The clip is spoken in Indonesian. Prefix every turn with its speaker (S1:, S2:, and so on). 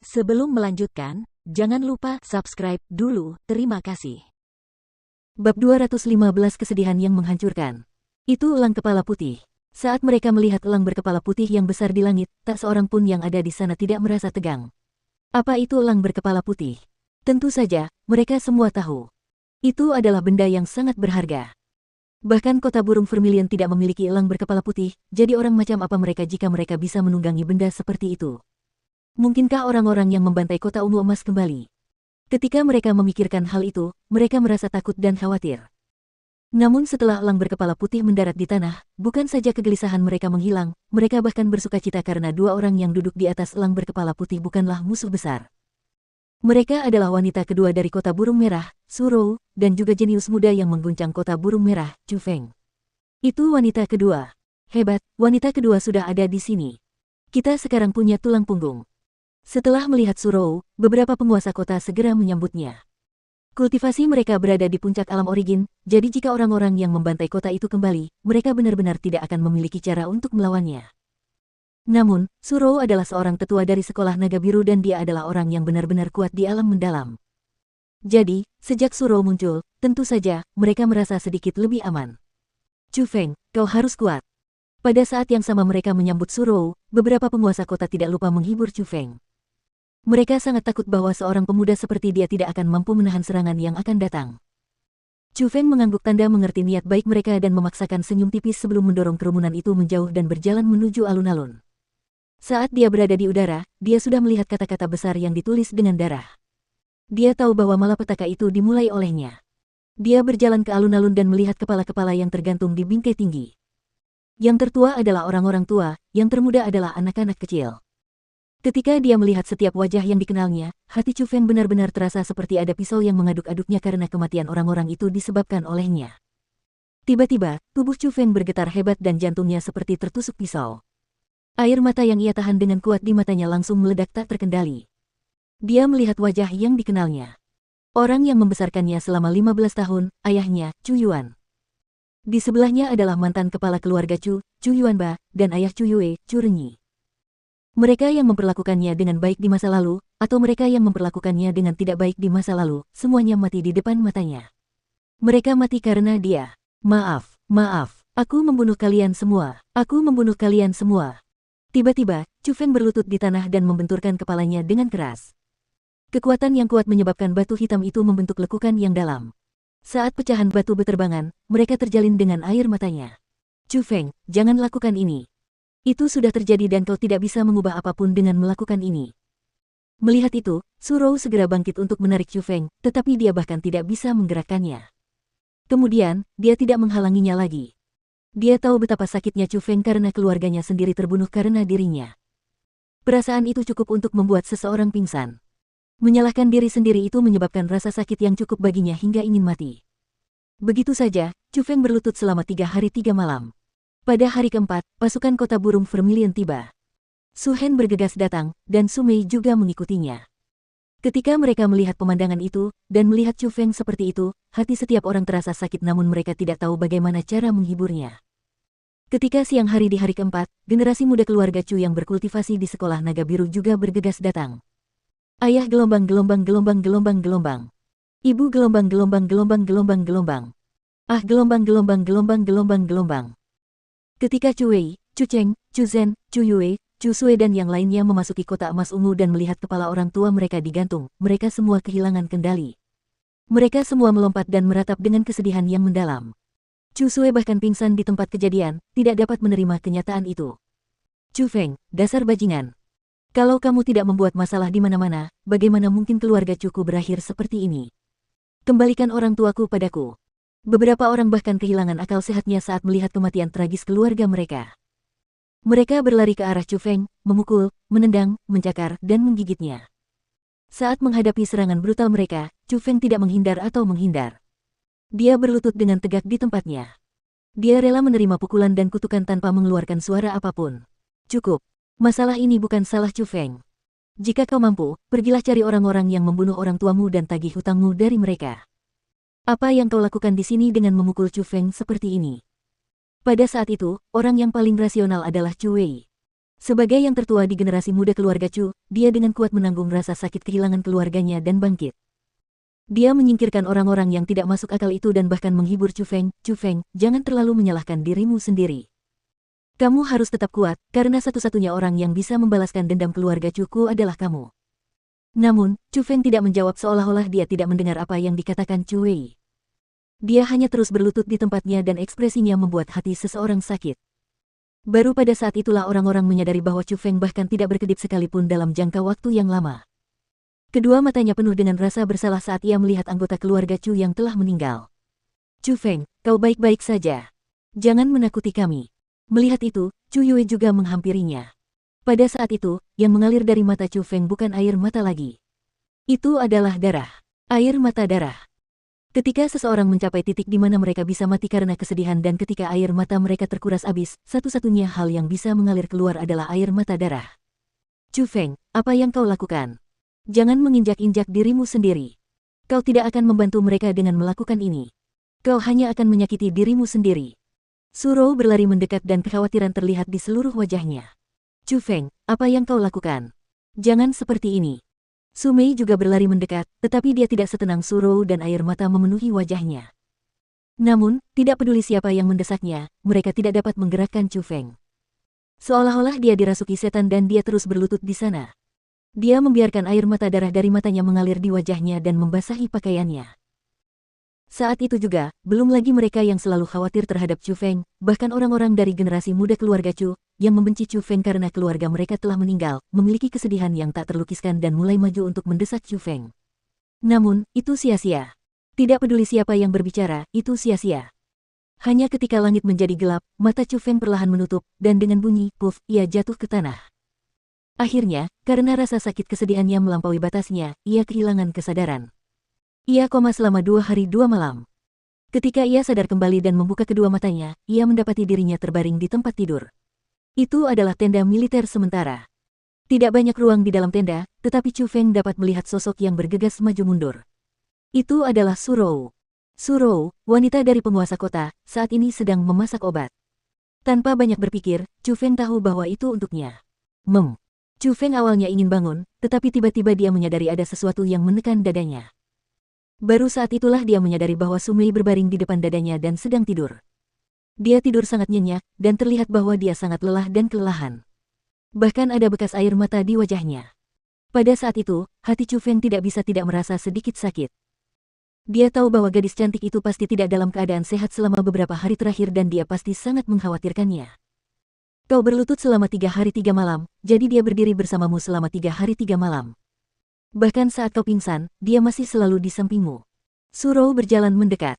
S1: Sebelum melanjutkan, jangan lupa subscribe dulu, terima kasih.
S2: Bab 215 Kesedihan yang Menghancurkan. Itu elang kepala putih. Saat mereka melihat elang berkepala putih yang besar di langit, tak seorang pun yang ada di sana tidak merasa tegang. Apa itu elang berkepala putih? Tentu saja, mereka semua tahu. Itu adalah benda yang sangat berharga. Bahkan kota burung Vermilion tidak memiliki elang berkepala putih, jadi orang macam apa mereka jika mereka bisa menunggangi benda seperti itu? Mungkinkah orang-orang yang membantai kota ungu emas kembali? Ketika mereka memikirkan hal itu, mereka merasa takut dan khawatir. Namun setelah elang berkepala putih mendarat di tanah, bukan saja kegelisahan mereka menghilang, mereka bahkan bersukacita karena dua orang yang duduk di atas elang berkepala putih bukanlah musuh besar. Mereka adalah wanita kedua dari kota burung merah, Su Rou, dan juga jenius muda yang mengguncang kota burung merah, Chu Feng. Itu wanita kedua. Hebat, wanita kedua sudah ada di sini. Kita sekarang punya tulang punggung. Setelah melihat Su Rou, beberapa penguasa kota segera menyambutnya. Kultivasi mereka berada di puncak alam origin, jadi jika orang-orang yang membantai kota itu kembali, mereka benar-benar tidak akan memiliki cara untuk melawannya. Namun, Su Rou adalah seorang tetua dari sekolah naga biru dan dia adalah orang yang benar-benar kuat di alam mendalam. Jadi, sejak Su Rou muncul, tentu saja, mereka merasa sedikit lebih aman. Chu Feng, kau harus kuat. Pada saat yang sama mereka menyambut Su Rou, beberapa penguasa kota tidak lupa menghibur Chu Feng. Mereka sangat takut bahwa seorang pemuda seperti dia tidak akan mampu menahan serangan yang akan datang. Chu Feng mengangguk tanda mengerti niat baik mereka dan memaksakan senyum tipis sebelum mendorong kerumunan itu menjauh dan berjalan menuju alun-alun. Saat dia berada di udara, dia sudah melihat kata-kata besar yang ditulis dengan darah. Dia tahu bahwa malapetaka itu dimulai olehnya. Dia berjalan ke alun-alun dan melihat kepala-kepala yang tergantung di bingkai tinggi. Yang tertua adalah orang-orang tua, yang termuda adalah anak-anak kecil. Ketika dia melihat setiap wajah yang dikenalnya, hati Chu Feng benar-benar terasa seperti ada pisau yang mengaduk-aduknya karena kematian orang-orang itu disebabkan olehnya. Tiba-tiba, tubuh Chu Feng bergetar hebat dan jantungnya seperti tertusuk pisau. Air mata yang ia tahan dengan kuat di matanya langsung meledak tak terkendali. Dia melihat wajah yang dikenalnya. Orang yang membesarkannya selama 15 tahun, ayahnya, Chu Yuan. Di sebelahnya adalah mantan kepala keluarga Chu, Chu Yuanba, dan ayah Chu Yue, Chu Renyi. Mereka yang memperlakukannya dengan baik di masa lalu, atau mereka yang memperlakukannya dengan tidak baik di masa lalu, semuanya mati di depan matanya. Mereka mati karena dia. Maaf, aku membunuh kalian semua, aku membunuh kalian semua. Tiba-tiba, Chu Feng berlutut di tanah dan membenturkan kepalanya dengan keras. Kekuatan yang kuat menyebabkan batu hitam itu membentuk lekukan yang dalam. Saat pecahan batu beterbangan, mereka terjalin dengan air matanya. Chu Feng, jangan lakukan ini. Itu sudah terjadi dan kau tidak bisa mengubah apapun dengan melakukan ini. Melihat itu, Su Rou segera bangkit untuk menarik Chu Feng, tetapi dia bahkan tidak bisa menggerakkannya. Kemudian, dia tidak menghalanginya lagi. Dia tahu betapa sakitnya Chu Feng karena keluarganya sendiri terbunuh karena dirinya. Perasaan itu cukup untuk membuat seseorang pingsan. Menyalahkan diri sendiri itu menyebabkan rasa sakit yang cukup baginya hingga ingin mati. Begitu saja, Chu Feng berlutut selama 3 hari 3 malam. Pada hari keempat, pasukan kota burung Vermilion tiba. Su Hen bergegas datang, dan Su Mei juga mengikutinya. Ketika mereka melihat pemandangan itu, dan melihat Chu Feng seperti itu, hati setiap orang terasa sakit namun mereka tidak tahu bagaimana cara menghiburnya. Ketika siang hari di hari keempat, generasi muda keluarga Chu yang berkultivasi di sekolah naga biru juga bergegas datang. Ayah gelombang. Ibu gelombang. Ah gelombang. Ketika Chu Wei, Chu Cheng, Chu Zhen, Chu Yue, Chu Sui dan yang lainnya memasuki kota emas ungu dan melihat kepala orang tua mereka digantung, mereka semua kehilangan kendali. Mereka semua melompat dan meratap dengan kesedihan yang mendalam. Chu Sui bahkan pingsan di tempat kejadian, tidak dapat menerima kenyataan itu. Chu Feng, dasar bajingan. Kalau kamu tidak membuat masalah di mana-mana, bagaimana mungkin keluarga Chuku berakhir seperti ini? Kembalikan orang tuaku padaku. Beberapa orang bahkan kehilangan akal sehatnya saat melihat kematian tragis keluarga mereka. Mereka berlari ke arah Chu Feng, memukul, menendang, mencakar, dan menggigitnya. Saat menghadapi serangan brutal mereka, Chu Feng tidak menghindar atau menghindar. Dia berlutut dengan tegak di tempatnya. Dia rela menerima pukulan dan kutukan tanpa mengeluarkan suara apapun. Cukup. Masalah ini bukan salah Chu Feng. Jika kau mampu, pergilah cari orang-orang yang membunuh orang tuamu dan tagih hutangmu dari mereka. Apa yang kau lakukan di sini dengan memukul Chu Feng seperti ini? Pada saat itu, orang yang paling rasional adalah Chu Wei. Sebagai yang tertua di generasi muda keluarga Chu, dia dengan kuat menanggung rasa sakit kehilangan keluarganya dan bangkit. Dia menyingkirkan orang-orang yang tidak masuk akal itu dan bahkan menghibur Chu Feng. Chu Feng, jangan terlalu menyalahkan dirimu sendiri. Kamu harus tetap kuat, karena satu-satunya orang yang bisa membalaskan dendam keluarga Chuku adalah kamu. Namun, Chu Feng tidak menjawab seolah-olah dia tidak mendengar apa yang dikatakan Chu Wei. Dia hanya terus berlutut di tempatnya dan ekspresinya membuat hati seseorang sakit. Baru pada saat itulah orang-orang menyadari bahwa Chu Feng bahkan tidak berkedip sekalipun dalam jangka waktu yang lama. Kedua matanya penuh dengan rasa bersalah saat ia melihat anggota keluarga Chu yang telah meninggal. Chu Feng, kau baik-baik saja. Jangan menakuti kami. Melihat itu, Chu Yue juga menghampirinya. Pada saat itu, yang mengalir dari mata Chu Feng bukan air mata lagi. Itu adalah darah. Air mata darah. Ketika seseorang mencapai titik di mana mereka bisa mati karena kesedihan dan ketika air mata mereka terkuras habis, satu-satunya hal yang bisa mengalir keluar adalah air mata darah. Chu Feng, apa yang kau lakukan? Jangan menginjak-injak dirimu sendiri. Kau tidak akan membantu mereka dengan melakukan ini. Kau hanya akan menyakiti dirimu sendiri. Su Rou berlari mendekat dan kekhawatiran terlihat di seluruh wajahnya. Chu Feng, apa yang kau lakukan? Jangan seperti ini. Su Mei juga berlari mendekat, tetapi dia tidak setenang Su Rou dan air mata memenuhi wajahnya. Namun, tidak peduli siapa yang mendesaknya, mereka tidak dapat menggerakkan Chu Feng. Seolah-olah dia dirasuki setan dan dia terus berlutut di sana. Dia membiarkan air mata darah dari matanya mengalir di wajahnya dan membasahi pakaiannya. Saat itu juga, belum lagi mereka yang selalu khawatir terhadap Chu Feng, bahkan orang-orang dari generasi muda keluarga Chu, yang membenci Chu Feng karena keluarga mereka telah meninggal, memiliki kesedihan yang tak terlukiskan dan mulai maju untuk mendesak Chu Feng. Namun, itu sia-sia. Tidak peduli siapa yang berbicara, itu sia-sia. Hanya ketika langit menjadi gelap, mata Chu Feng perlahan menutup, dan dengan bunyi, puff, ia jatuh ke tanah. Akhirnya, karena rasa sakit kesedihannya melampaui batasnya, ia kehilangan kesadaran. Ia koma selama 2 hari 2 malam. Ketika ia sadar kembali dan membuka kedua matanya, ia mendapati dirinya terbaring di tempat tidur. Itu adalah tenda militer sementara. Tidak banyak ruang di dalam tenda, tetapi Chu Feng dapat melihat sosok yang bergegas maju mundur. Itu adalah Su Rou. Su Rou, wanita dari penguasa kota, saat ini sedang memasak obat. Tanpa banyak berpikir, Chu Feng tahu bahwa itu untuknya. Chu Feng awalnya ingin bangun, tetapi tiba-tiba dia menyadari ada sesuatu yang menekan dadanya. Baru saat itulah dia menyadari bahwa Su Mei berbaring di depan dadanya dan sedang tidur. Dia tidur sangat nyenyak, dan terlihat bahwa dia sangat lelah dan kelelahan. Bahkan ada bekas air mata di wajahnya. Pada saat itu, hati Chu Feng tidak bisa tidak merasa sedikit sakit. Dia tahu bahwa gadis cantik itu pasti tidak dalam keadaan sehat selama beberapa hari terakhir dan dia pasti sangat mengkhawatirkannya. Kau berlutut selama 3 hari 3 malam, jadi dia berdiri bersamamu selama 3 hari 3 malam. Bahkan saat kau pingsan, dia masih selalu di sampingmu. Su Rou berjalan mendekat.